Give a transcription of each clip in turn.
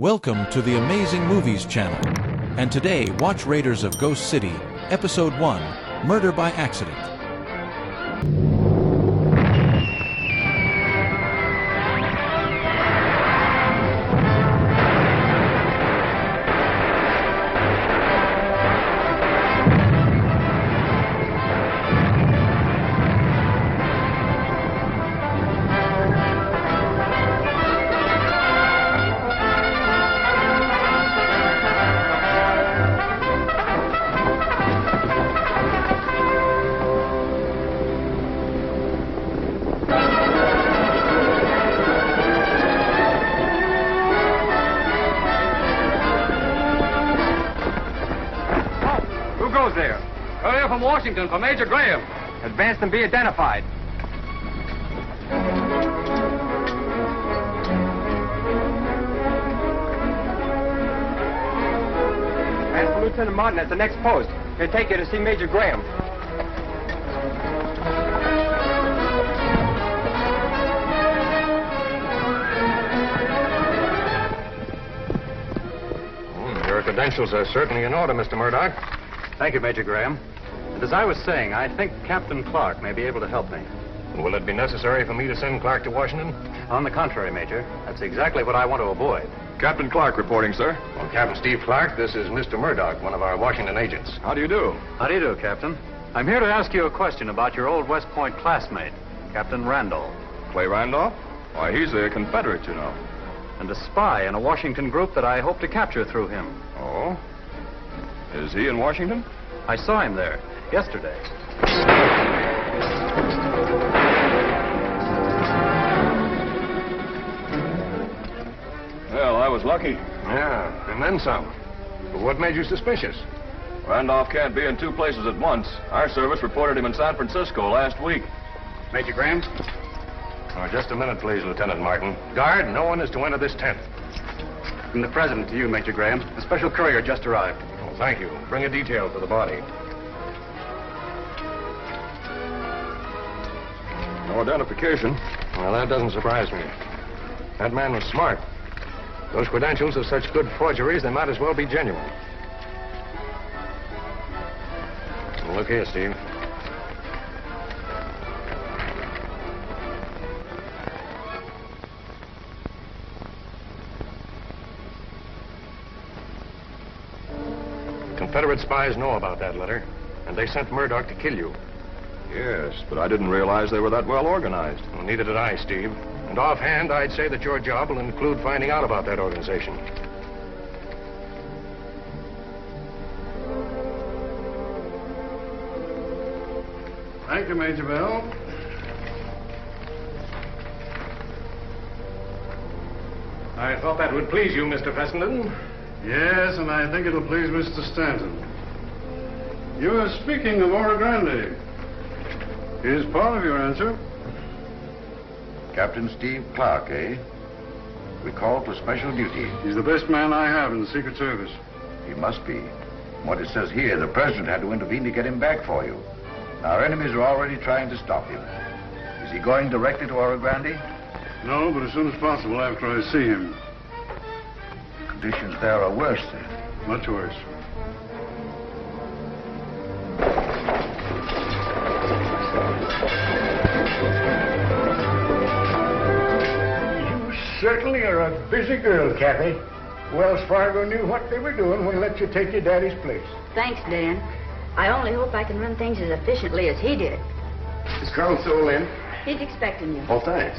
Welcome to the Amazing Movies channel. And today, watch Raiders of Ghost City, Episode 1, Murder by Accident. Washington for Major Graham. Advance and be identified. Advance to Lieutenant Martin at the next post. He'll take you to see Major Graham. Your credentials are certainly in order, Mr. Murdoch. Thank you, Major Graham. And as I was saying, I think Captain Clark may be able to help me. Will it be necessary for me to send Clark to Washington? On the contrary, Major. That's exactly what I want to avoid. Captain Clark reporting, sir. Well, Captain Steve Clark, this is Mr. Murdoch, one of our Washington agents. How do you do? How do you do, Captain? I'm here to ask you a question about your old West Point classmate, Captain Randolph. Clay Randolph? Why, he's a Confederate, you know. And a spy in a Washington group that I hope to capture through him. Oh? Is he in Washington? I saw him there yesterday. Well, I was lucky. Yeah, and then some. But what made you suspicious? Randolph can't be in two places at once. Our service reported him in San Francisco last week. Major Graham? Oh, just a minute, please, Lieutenant Martin. Guard, no one is to enter this tent. From the President to you, Major Graham. A special courier just arrived. Oh, thank you. Bring a detail for the body. No identification. Well, that doesn't surprise me. That man was smart. Those credentials are such good forgeries, they might as well be genuine. Well, look here, Steve. Confederate spies know about that letter, and they sent Murdoch to kill you. Yes, but I didn't realize they were that well organized. Well, neither did I, Steve. And offhand, I'd say that your job will include finding out about that organization. Thank you, Major Bell. I thought that would please you, Mr. Fessenden. Yes, and I think it'll please Mr. Stanton. You were speaking of Oro Grande. Here's part of your answer. Captain Steve Clark, eh? We called for special duty. He's the best man I have in the Secret Service. He must be. From what it says here, the president had to intervene to get him back for you. Our enemies are already trying to stop him. Is he going directly to Oro Grande? No, but as soon as possible after I see him. Conditions there are worse, sir. Much worse. You certainly are a busy girl, Kathy. Wells Fargo knew what they were doing when they let you take your daddy's place. Thanks, Dan. I only hope I can run things as efficiently as he did. Is Colonel Sewell in? He's expecting you. Oh, thanks.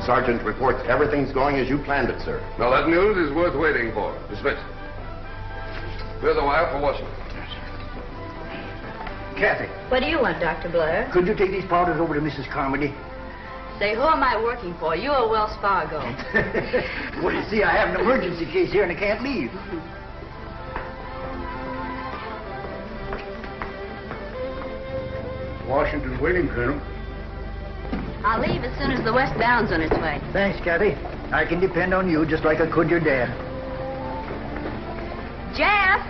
Sergeant reports everything's going as you planned it, sir. Now, that news is worth waiting for. Dismissed. Here's a wire for Washington. Kathy, What do you want, Dr. Blair? could you take these powders over to Mrs. Carmody? Say, who am I working for? You or Wells Fargo? Well, you see, I have an emergency case here and I can't leave. Washington's waiting, Colonel. I'll leave as soon as the westbound's on its way. Thanks, Kathy. I can depend on you just like I could your dad. Jeff!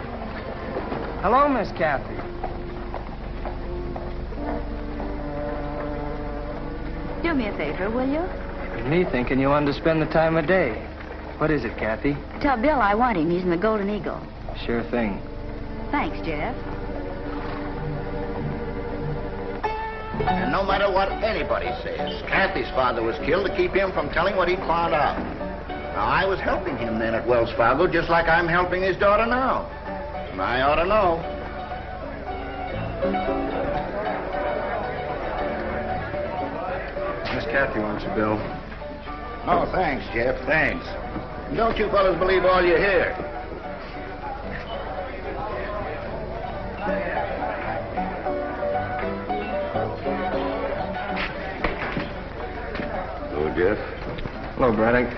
Hello, Miss Kathy. Do me a favor, will you? Me thinking you wanted to spend the time of day. What is it, Kathy? Tell Bill I want him. He's in the Golden Eagle. Sure thing. Thanks, Jeff. And no matter what anybody says, Kathy's father was killed to keep him from telling what he'd found out. Now, I was helping him then at Wells Fargo, just like I'm helping his daughter now. And I ought to know. Miss Kathy wants you, Bill. Oh, thanks, Jeff, thanks. And don't you fellas believe all you hear. Hello, Jeff. Hello, Braddock.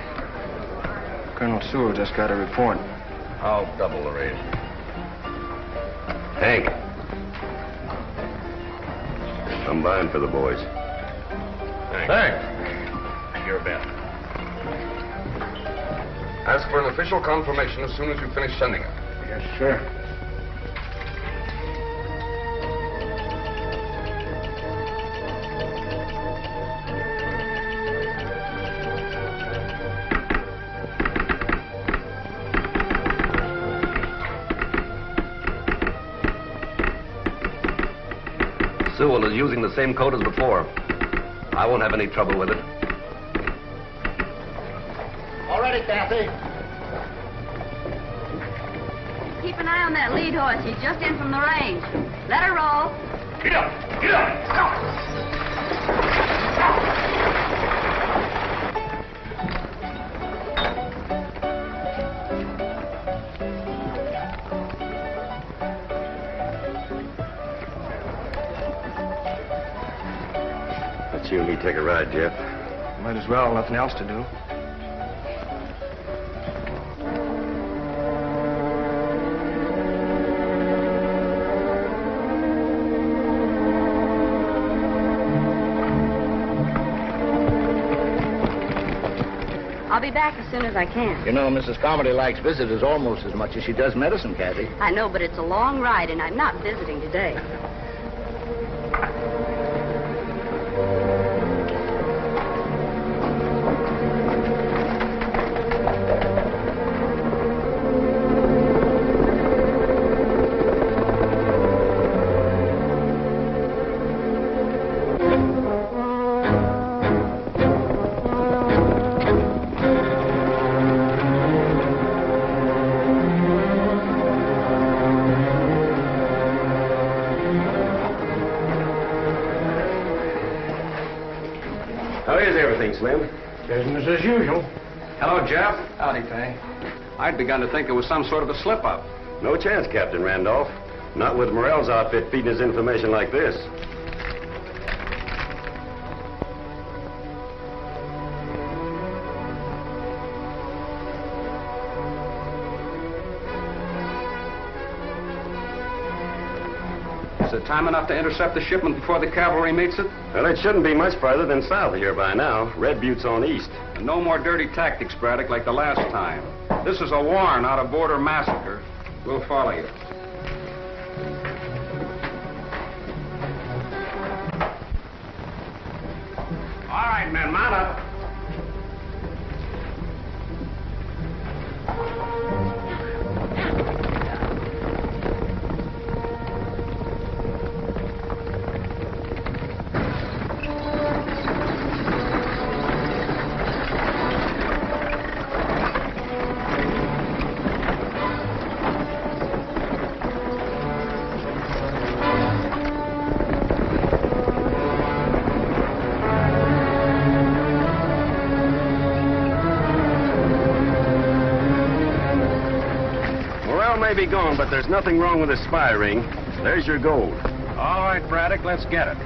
Colonel Sewell just got a report. I'll double the rate. Hank. I'm buying for the boys. Thanks. You're Ben. Ask for an official confirmation as soon as you finish sending it. Yes, sir. Sewell is using the same code as before. I won't have any trouble with it. All ready, Kathy. Keep an eye on that lead horse. He's just in from the range. Let her roll. Get up! Get up! Let's you and me take a ride, Jeff. Might as well, nothing else to do. I'll be back as soon as I can. You know, Mrs. Carmody likes visitors almost as much as she does medicine, Kathy. I know, but it's a long ride, and I'm not visiting today. How is everything, Slim? Business as usual. Hello, Jeff. Howdy, Fay. I'd begun to think it was some sort of a slip-up. No chance, Captain Randolph. Not with Morrell's outfit feeding his information like this. Is it time enough to intercept the shipment before the cavalry meets it? Well, it shouldn't be much farther than south of here by now. Red Butte's on east. And no more dirty tactics, Braddock, like the last time. This is a warrant, not a border massacre. We'll follow you. All right, men, mount up. May be gone, but there's nothing wrong with the spy ring. There's your gold. All right, Braddock, let's get it.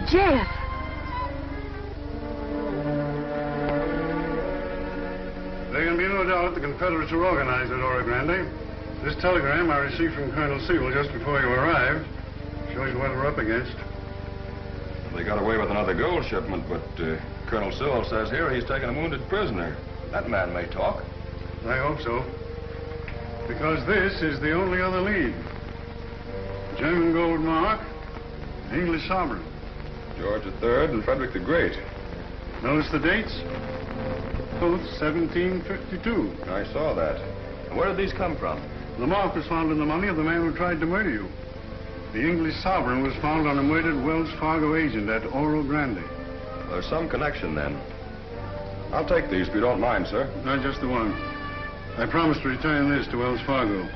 Jeff! There can be no doubt the Confederates are organized at Oro Grande. This telegram I received from Colonel Sewell just before you arrived shows you what we're up against. They got away with another gold shipment, but Colonel Sewell says here he's taken a wounded prisoner. That man may talk. I hope so. Because this is the only other lead. German gold mark, English sovereign. George III and Frederick the Great. Notice the dates? Both 1752. I saw that. And where did these come from? The mark was found in the money of the man who tried to murder you. The English sovereign was found on a murdered Wells Fargo agent at Oro Grande. There's some connection then. I'll take these if you don't mind, sir. Not just the one. I promised to return this to Wells Fargo.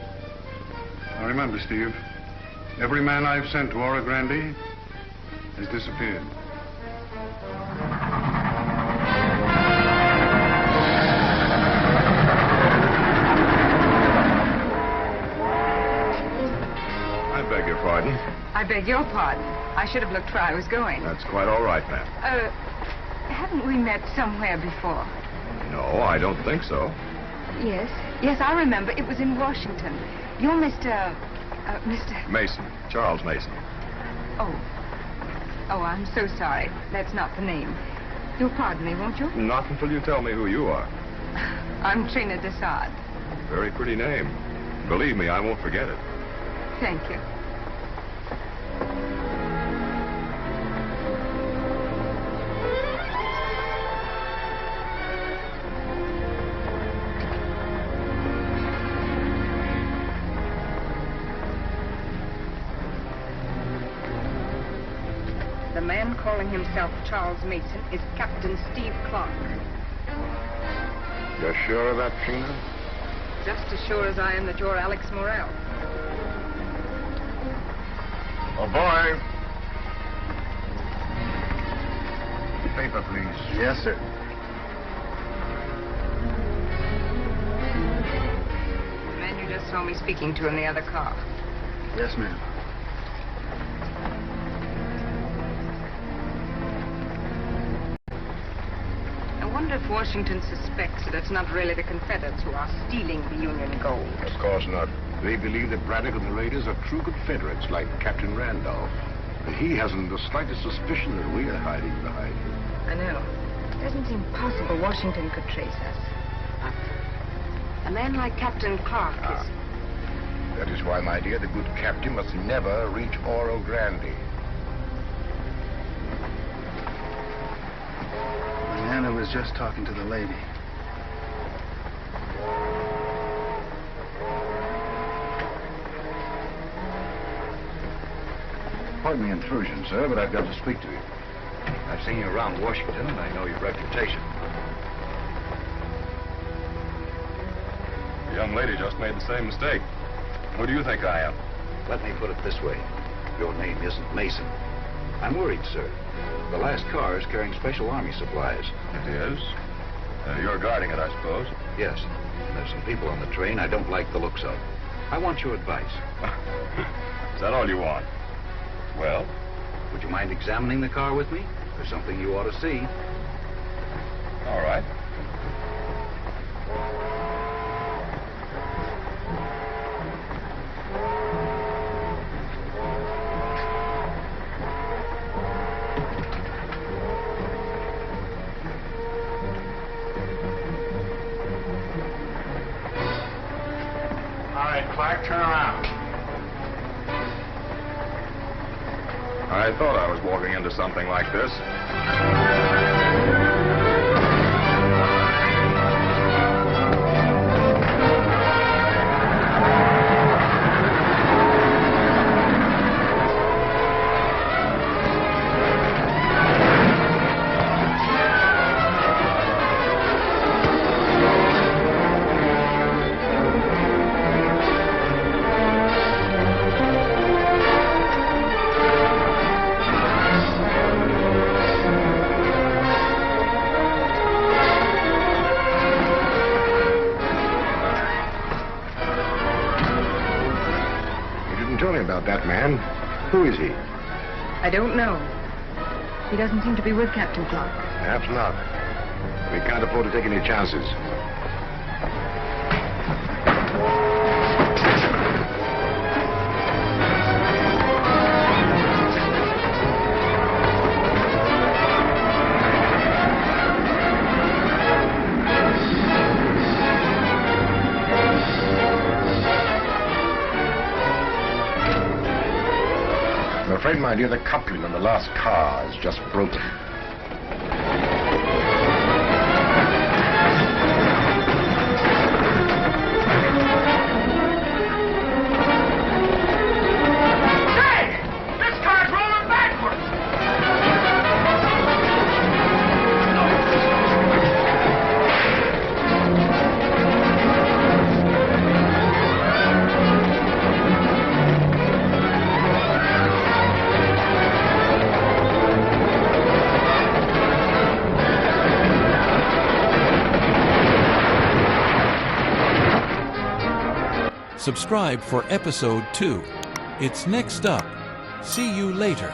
Now remember, Steve, every man I've sent to Oro Grande has disappeared. I beg your pardon. I beg your pardon. I should have looked where I was going. That's quite all right, ma'am. Haven't we met somewhere before? No, I don't think so. Yes. Yes, I remember. It was in Washington. You're Mr. Mason. Charles Mason. Oh. Oh, I'm so sorry. That's not the name. You'll pardon me, won't you? Not until you tell me who you are. I'm Trina Desad. Very pretty name. Believe me, I won't forget it. Thank you. The man calling himself Charles Mason is Captain Steve Clark. You're sure of that, Trina? Just as sure as I am that you're Alex Morrell. Oh, boy. Paper, please. Yes, sir. The man you just saw me speaking to in the other car. Yes, ma'am. I wonder if Washington suspects that it's not really the Confederates who are stealing the Union gold. Of course not. They believe that Braddock and the raiders are true Confederates, like Captain Randolph. And he hasn't the slightest suspicion that we're hiding behind him. I know. It doesn't seem possible Washington could trace us. But a man like Captain Clark is... That is why, my dear, the good captain must never reach Oro Grande. Diana was just talking to the lady. Pardon the intrusion, sir, but I've got to speak to you. I've seen you around Washington, and I know your reputation. The young lady just made the same mistake. Who do you think I am? Let me put it this way. Your name isn't Mason. I'm worried, sir. The last car is carrying special army supplies. It is? You're guarding it, I suppose? Yes. There's some people on the train I don't like the looks of. I want your advice. Is that all you want? Well? Would you mind examining the car with me? There's something you ought to see. All right. All right, Clark, turn around. I thought I was walking into something like this. You didn't tell me about that man. Who is he? I don't know. He doesn't seem to be with Captain Clark. Perhaps not. We can't afford to take any chances. I'm afraid, my dear, the coupling on the last car is just broken. Subscribe for episode 2. It's next up. See you later.